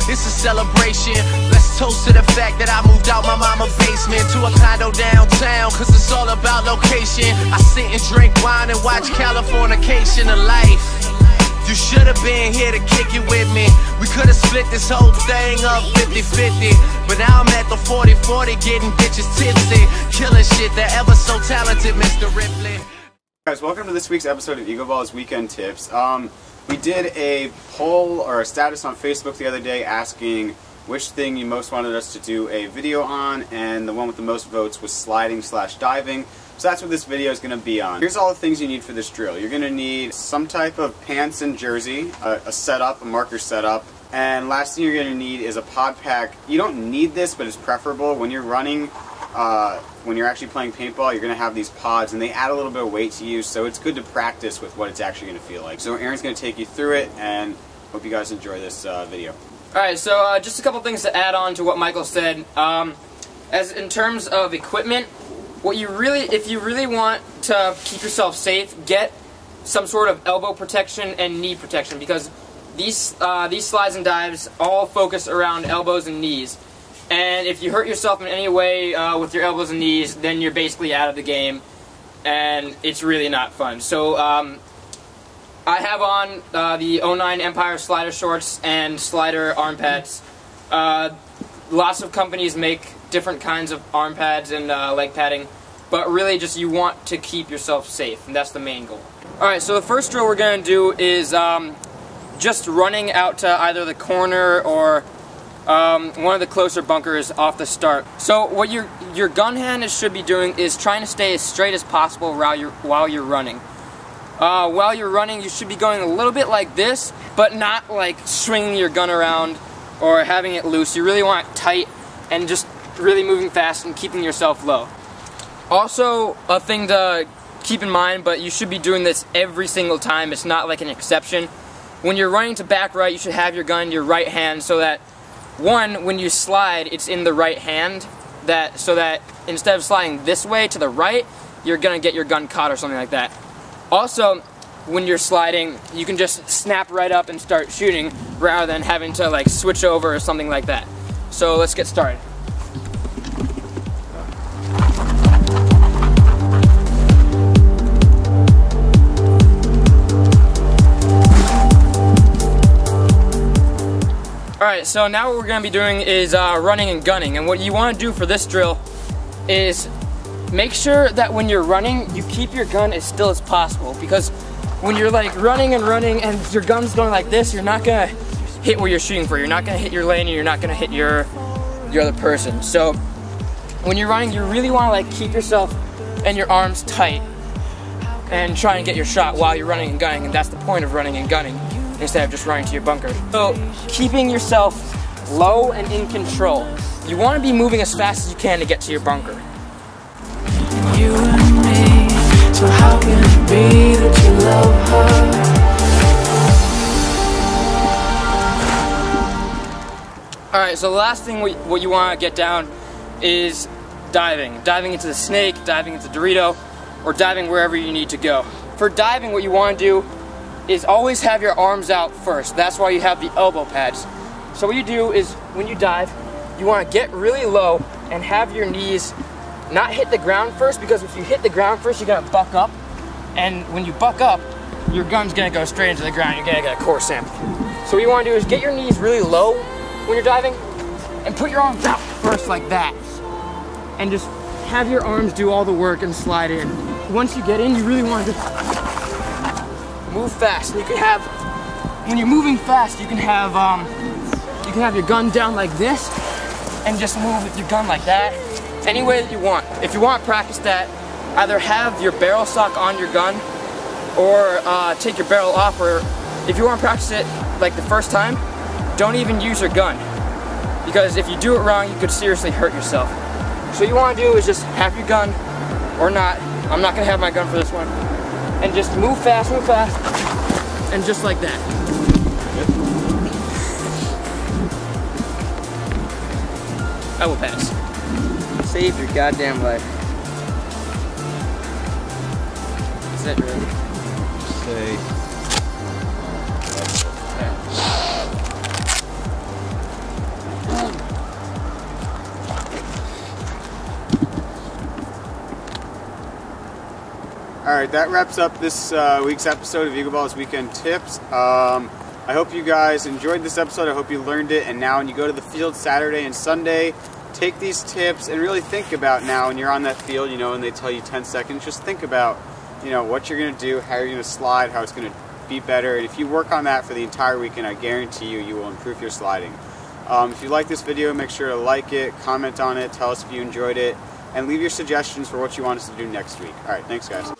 it's a celebration. Let's toast to the fact that I moved out my mama's basement to a condo downtown, cause it's all about location. I sit and drink wine and watch Californication of life. You should've been here to kick it with me. We could've split this whole thing up 50-50. But now I'm at the 40-40 getting bitches tipsy, killing shit, the ever so talented Mr. Ripley. Guys, welcome to this week's episode of Egoballas Weekend Tips. We did a poll or a status on Facebook the other day asking which thing you most wanted us to do a video on, and the one with the most votes was sliding/diving. So that's what this video is going to be on. Here's all the things you need for this drill. You're going to need some type of pants and jersey, a setup, a marker setup, and last thing you're going to need is a pod pack. You don't need this, but it's preferable. When you're running, when you're actually playing paintball, you're going to have these pods, and they add a little bit of weight to you, so it's good to practice with what it's actually going to feel like. So Aaron's going to take you through it, and hope you guys enjoy this video. Alright, so just a couple things to add on to what Michael said. As in terms of equipment, if you really want to keep yourself safe, get some sort of elbow protection and knee protection, because these slides and dives all focus around elbows and knees. And if you hurt yourself in any way with your elbows and knees, then you're basically out of the game, and it's really not fun. So I have on the 09 Empire slider shorts and slider arm pads. Lots of companies make different kinds of arm pads and leg padding, but really just you want to keep yourself safe, and that's the main goal. Alright, so the first drill we're going to do is just running out to either the corner or one of the closer bunkers off the start. So what your gun hand should be doing is trying to stay as straight as possible while you're running. While you're running, you should be going a little bit like this, but not like swinging your gun around or having it loose. You really want it tight and just really moving fast and keeping yourself low. Also, a thing to keep in mind, but you should be doing this every single time. It's not like an exception. When you're running to back right, you should have your gun in your right hand so that, one, when you slide, it's in the right hand, so that instead of sliding this way to the right, you're going to get your gun caught or something like that. Also, when you're sliding, you can just snap right up and start shooting rather than having to like switch over or something like that. So let's get started. Alright, so now what we're going to be doing is running and gunning, and what you want to do for this drill is make sure that when you're running, you keep your gun as still as possible, because when you're like running and your gun's going like this, you're not going to hit where you're shooting for. You're not going to hit your lane, and you're not going to hit your other person. So when you're running, you really want to like keep yourself and your arms tight and try and get your shot while you're running and gunning, and that's the point of running and gunning instead of just running to your bunker. So keeping yourself low and in control. You want to be moving as fast as you can to get to your bunker. You and me, so how can it be that you love her? Alright, so the last thing what you want to get down is diving. Diving into the snake, diving into Dorito, or diving wherever you need to go. For diving, what you want to do is always have your arms out first. That's why you have the elbow pads. So what you do is, when you dive, you want to get really low and have your knees not hit the ground first, because if you hit the ground first, you're going to buck up, and when you buck up, your gun's going to go straight into the ground. You're going to get a core sample. So what you want to do is get your knees really low when you're diving, and put your arms out first like that, and just have your arms do all the work and slide in. Once you get in, you really want to move fast. You can have, when you're moving fast, you can have your gun down like this, and just move with your gun like that, any way that you want. If you want to practice that, either have your barrel stock on your gun, or take your barrel off, or if you want to practice it like the first time, don't even use your gun, because if you do it wrong, you could seriously hurt yourself. So what you want to do is just have your gun, or not. I'm not going to have my gun for this one. And just move fast, and just like that. I will pass. Save your goddamn life. Is that ready? Say. Alright, that wraps up this week's episode of Egoballas Weekend Tips. I hope you guys enjoyed this episode. I hope you learned it. And now when you go to the field Saturday and Sunday, take these tips and really think about now when you're on that field, you know, and they tell you 10 seconds, just think about, you know, what you're going to do, how you're going to slide, how it's going to be better. And if you work on that for the entire weekend, I guarantee you, you will improve your sliding. If you like this video, make sure to like it, comment on it, tell us if you enjoyed it, and leave your suggestions for what you want us to do next week. Alright, thanks guys.